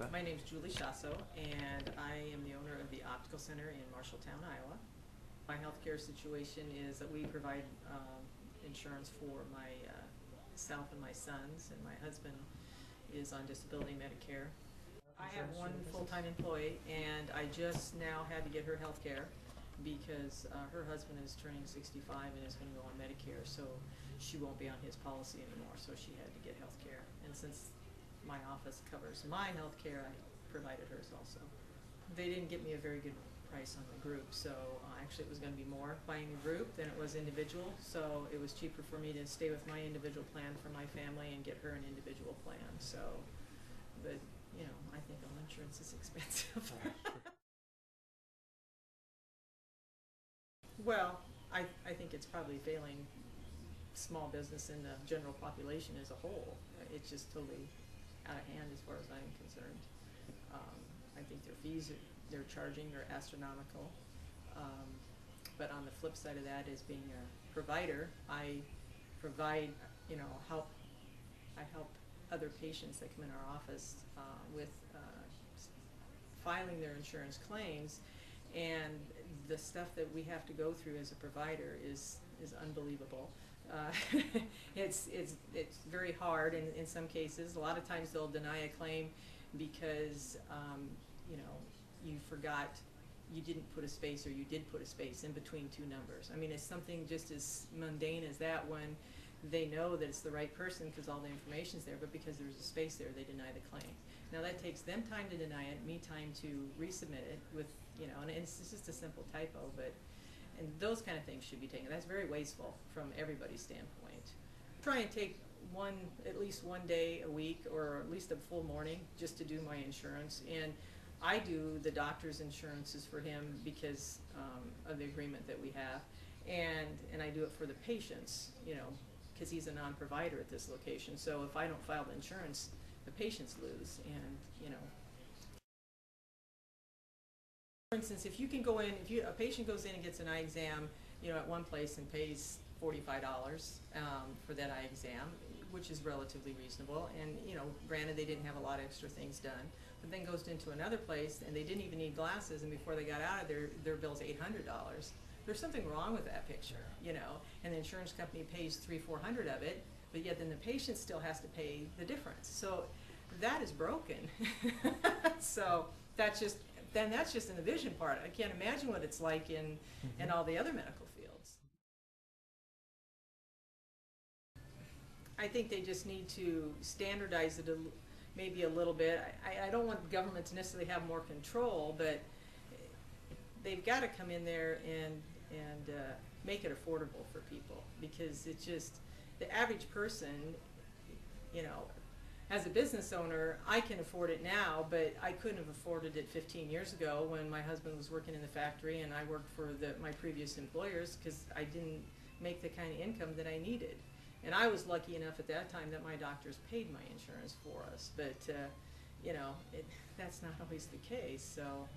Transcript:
My name's Julie Shaso, and I am the owner of the Optical Center in Marshalltown, Iowa. My healthcare situation is that we provide insurance for myself and my sons, and my husband is on disability Medicare. I have one full-time employee, and I just now had to get her health care because her husband is turning 65 and is going to go on Medicare, so she won't be on his policy anymore, so she had to get health care. And since my office covers my health care, I provided hers also. They didn't get me a very good price on the group, so actually it was going to be more buying a group than it was individual, so it was cheaper for me to stay with my individual plan for my family and get her an individual plan. So, but you know, I think all insurance is expensive. Well, I think it's probably failing small business and the general population as a whole. It's just totally out of hand as far as I'm concerned. I think their fees they're charging are astronomical. But on the flip side of that is being a provider, I provide, you know, I help other patients that come in our office with filing their insurance claims, and the stuff that we have to go through as a provider is unbelievable. It's very hard in some cases. A lot of times they'll deny a claim because you know, you forgot, you didn't put a space, or you did put a space in between two numbers. I mean, it's something just as mundane as that, when they know that it's the right person because all the information's there, but because there's a space there, they deny the claim. Now that takes them time to deny it, me time to resubmit it with, you know, and it's just a simple typo, but, and those kind of things should be taken. That's very wasteful from everybody's standpoint. Try and take at least one day a week, or at least a full morning, just to do my insurance. And I do the doctor's insurances for him because of the agreement that we have, and I do it for the patients, you know, because he's a non-provider at this location. So if I don't file the insurance, the patients lose. And you know, for instance, if you can go in, if a patient goes in and gets an eye exam, you know, at one place and pays $45 for that eye exam, which is relatively reasonable, and you know, granted they didn't have a lot of extra things done, but then goes into another place and they didn't even need glasses, and before they got out of there, their bill's $800. There's something wrong with that picture, you know, and the insurance company pays $300-400 of it, but yet then the patient still has to pay the difference. So that is broken. So that's just in the vision part. I can't imagine what it's like in all the other medical fields. I think they just need to standardize it maybe a little bit. I don't want the government to necessarily have more control, but they've got to come in there and make it affordable for people, because it's just, the average person, you know, as a business owner, I can afford it now, but I couldn't have afforded it 15 years ago when my husband was working in the factory and I worked for my previous employers, because I didn't make the kind of income that I needed. And I was lucky enough at that time that my doctors paid my insurance for us, but you know, that's not always the case. So